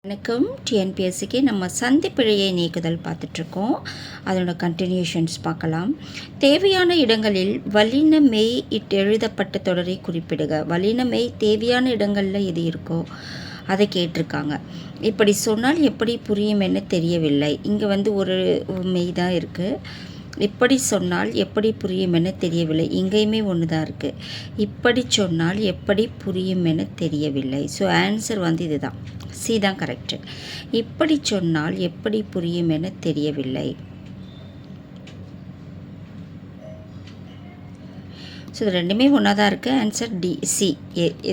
வணக்கம். டிஎன்பிஎஸ்சிக்கு நம்ம சந்திப்பிழையை நீக்குதல் பார்த்துட்ருக்கோம். அதோட கண்டினியூஷன்ஸ் பார்க்கலாம். தேவையான இடங்களில் வல்லின மெய் எழுதப்பட்ட தொடரை குறிப்பிடுக. வல்லின மெய் தேவையான இடங்களில் எது இருக்கோ அதை கேட்டிருக்காங்க. இப்படி சொன்னால் எப்படி புரியும் என தெரியவில்லை. இங்கே ஒரு மெய் தான் இருக்குது. இப்படி சொன்னால் எப்படி புரியும் என தெரியவில்லை. இங்கேயுமே ஒன்று தான் இருக்குது. இப்படி சொன்னால் எப்படி புரியும் என தெரியவில்லை. ஸோ ஆன்சர் இதுதான். சி தான் கரெக்டு. இப்படி சொன்னால் எப்படி புரியும் என தெரியவில்லை. ஸோ இது ரெண்டுமே ஒன்றா தான் இருக்குது. Answer D, C.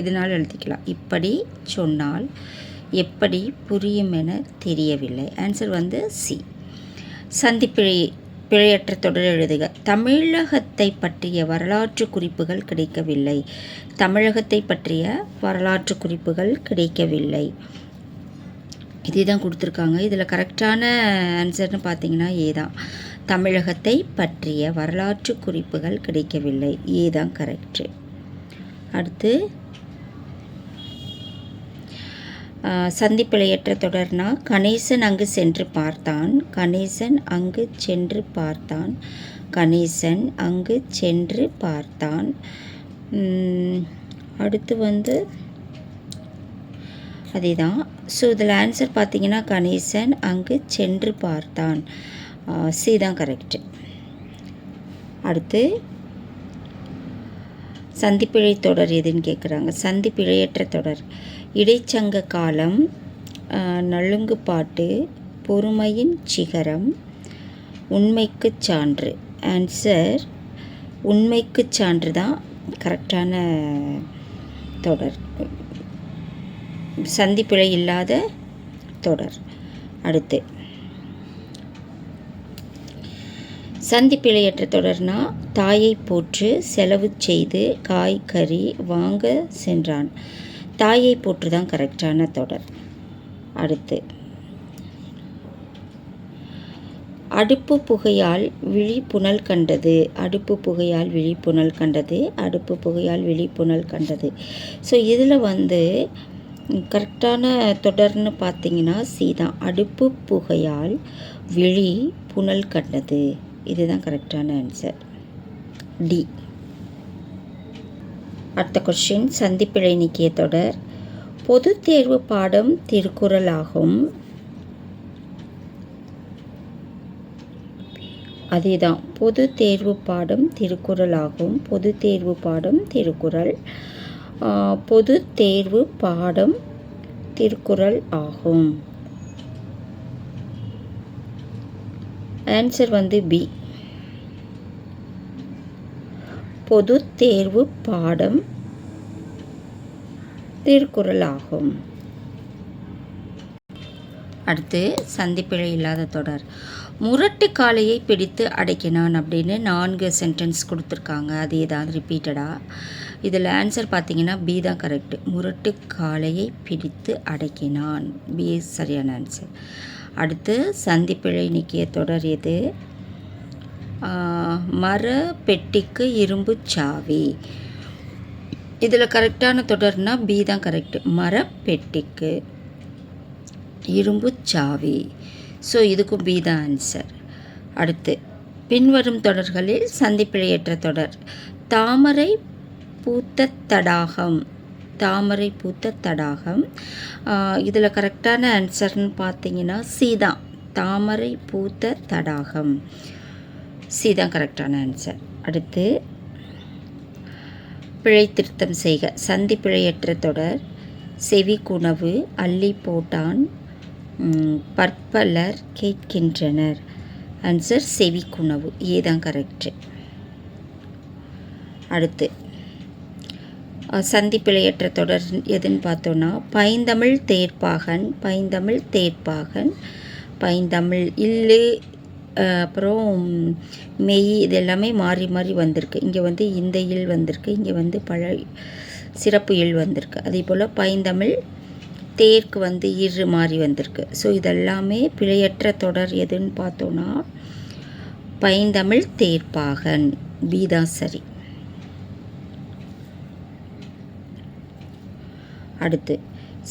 எதுனாலும் எழுதிக்கலாம். இப்படி சொன்னால் எப்படி புரியும் என தெரியவில்லை. Answer C. பிழையற்ற தொடர் எழுதுக. தமிழகத்தை பற்றிய வரலாற்று குறிப்புகள் கிடைக்கவில்லை. தமிழகத்தை பற்றிய வரலாற்று குறிப்புகள் கிடைக்கவில்லை. இதுதான் கொடுத்துருக்காங்க. இதில் கரெக்டான ஆன்சர்னு பார்த்தீங்கன்னா ஏ தான். தமிழகத்தை பற்றிய வரலாற்று குறிப்புகள் கிடைக்கவில்லை. ஏ தான் கரெக்டு. அடுத்து சந்திப்பிழையற்ற தொடர்னா கணேசன் அங்கு சென்று பார்த்தான். கணேசன் அங்கு சென்று பார்த்தான். கணேசன் அங்கு சென்று பார்த்தான். அடுத்து அதே தான். ஸோ இதில் ஆன்சர் பார்த்தீங்கன்னா கணேசன் அங்கு சென்று பார்த்தான். சி தான் கரெக்டு. அடுத்து சந்திப்பிழை தொடர் எதுன்னு கேட்குறாங்க. சந்திப்பிழையற்ற தொடர் இடைச்சங்க காலம், நலுங்குப்பாட்டு, பொறுமையின் சிகரம், உண்மைக்கு சான்று. ஆன்சர் உண்மைக்கு சான்று தான் கரெக்டான தொடர். சந்திப்பிழை இல்லாத தொடர். அடுத்து சந்திப்பிழையற்ற தொடர்னா தாயை போற்று செலவு செய்து காய்கறி வாங்க சென்றான். தாயை போற்று தான் கரெக்டான தொடர். அடுத்து அடுப்பு புகையால் விழிப்புணல் கண்டது. அடுப்பு புகையால் விழிப்புணல் கண்டது. அடுப்பு புகையால் விழிப்புணல் கண்டது. ஸோ இதில் கரெக்டான தொடர்னு பார்த்தீங்கன்னா சி தான். அடுப்பு புகையால் விழி புனல் கண்டது. இதுதான் கரெக்டான ஆன்சர். டி. அடுத்த கொஸ்டின் சந்திப்பிழை நீக்கிய தொடர். பொது தேர்வு பாடம் திருக்குறள் ஆகும். அதேதான். பொது தேர்வு பாடம் திருக்குறள் ஆகும். பொது தேர்வு பாடம் திருக்குறள். பொது தேர்வு பாடம் திருக்குறள் ஆகும். Answer B. பொது தேர்வு பாடம் திருக்குறள் ஆகும். அடுத்து சந்திப்பிழை இல்லாத தொடர். முரட்டு காளையை பிடித்து அடக்கினான் அப்படின்னு 4 சென்டென்ஸ் கொடுத்துருக்காங்க. அது ஏதாவது ரிப்பீட்டடாக. இதில் ஆன்சர் பார்த்தீங்கன்னா பி தான் கரெக்டு. முரட்டு காளையை பிடித்து அடக்கினான். பி சரியான ஆன்சர். அடுத்து சந்திப்பிழை நீக்கிய தொடர் எது? மர பெட்டிக்கு இரும்பு சாவி. இதில் கரெக்டான தொடர்னா பி தான் கரெக்டு. மர பெட்டிக்கு இரும்பு சாவி. ஸோ இதுக்கும் பி தான் ஆன்சர். அடுத்து பின்வரும் தொடர்களில் சந்திப்பிழையற்ற தொடர். தாமரை பூத்த தடாகம். தாமரை பூத்த தடாகம். இதில் கரெக்டான ஆன்சர்னு பார்த்தீங்கன்னா சி தான். தாமரை பூத்த தடாகம். சி தான் கரெக்டான ஆன்சர். அடுத்து பிழை திருத்தம் செய்க. சந்திப்பிழையற்ற தொடர். செவி குணவு அள்ளி போட்டான். பற்பலர் கேட்கின்றனர். ஆன்சர் செவி குணவு. ஏ தான் கரெக்டு. அடுத்து சந்திப்பிழையற்ற தொடர் எதுன்னு பார்த்தோன்னா பைந்தமிழ் தேர்ப்பாகன். பைந்தமிழ் தேர்ப்பாகன். பைந்தமிழ் இல்லு அப்புறம் மெய் இது எல்லாமே மாறி மாறி வந்திருக்கு. இங்கே இந்த இல் வந்திருக்கு. இங்கே சிறப்பு இல் வந்திருக்கு. அதே போல் பைந்தமிழ் தேர்க்கு இரு மாறி வந்திருக்கு. ஸோ இதெல்லாமே பிழையற்ற தொடர் எதுன்னு பார்த்தோன்னா பைந்தமிழ் தேர்ப்பாகன். பி தான் சரி. அடுத்து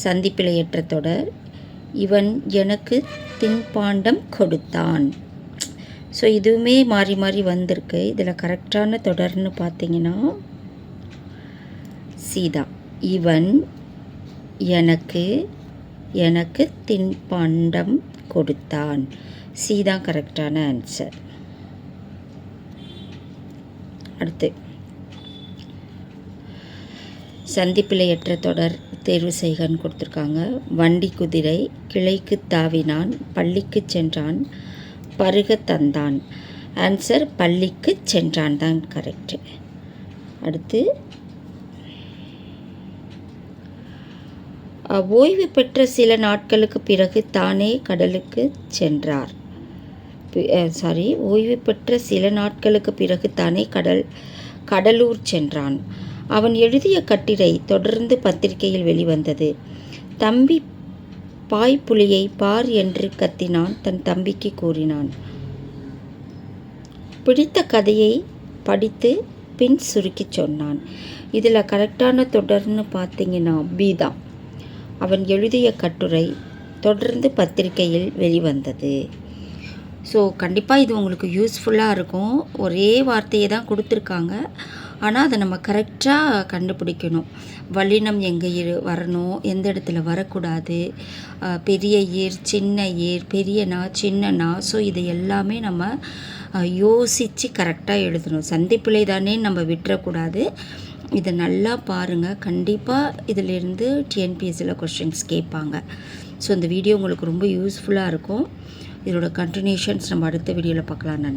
சந்திப்பிழையற்ற தொடர். இவன் எனக்கு தின்பண்டம் கொடுத்தான். ஸோ இதுவுமே மாறி மாறி வந்திருக்கு. இதில் கரெக்டான தொடர்னு பார்த்தீங்கன்னா சீதா. இவன் எனக்கு தின்பண்டம் கொடுத்தான். சீதா கரெக்டான ஆன்சர். அடுத்து சந்திப்பிழையற்ற தொடர் தேர்வு செய்கன்னு கொடுத்துருக்காங்க. வண்டி குதிரை கிளைக்கு தாவினான், பள்ளிக்கு சென்றான், பருக தந்தான். ஆன்சர் பள்ளிக்கு சென்றான் தான் கரெக்டு. அடுத்து ஓய்வு பெற்ற சில நாட்களுக்கு பிறகு தானே கடலுக்கு சென்றார். ஓய்வு பெற்ற சில நாட்களுக்கு பிறகு தானே கடலூர் சென்றான். அவன் எழுதிய கட்டுரை தொடர்ந்து பத்திரிகையில் வெளிவந்தது. தம்பி பாய்ப்புலியை பார் என்று கத்தினான், தன் தம்பிக்கு கூறினான். பிடித்த கதையை படித்து பின் சுருக்கி சொன்னான். இதில் கரெக்டான தொடர்னு பார்த்தீங்கன்னா பீதான். அவன் எழுதிய கட்டுரை தொடர்ந்து பத்திரிகையில் வெளிவந்தது. ஸோ கண்டிப்பாக இது உங்களுக்கு யூஸ்ஃபுல்லாக இருக்கும். ஒரே வார்த்தையை தான் கொடுத்துருக்காங்க, ஆனால் அதை நம்ம கரெக்டாக கண்டுபிடிக்கணும். வல்லினம் எங்கே வரணும், எந்த இடத்துல வரக்கூடாது, பெரிய ஏர் சின்ன ஏர், பெரியனா சின்னனா. ஸோ இது எல்லாமே நம்ம யோசித்து கரெக்டாக எழுதணும். சந்திப்பிழை தானே நம்ம விட்டுறக்கூடாது. இதை நல்லா பாருங்கள். கண்டிப்பாக இதிலிருந்து டிஎன்பிஎஸ்சியில் கொஸ்டின்ஸ் கேட்பாங்க. ஸோ இந்த வீடியோ உங்களுக்கு ரொம்ப யூஸ்ஃபுல்லாக இருக்கும். இதோட கண்டினியூஷன்ஸ் நம்ம அடுத்த வீடியோவில் பார்க்கலாம். நன்றி.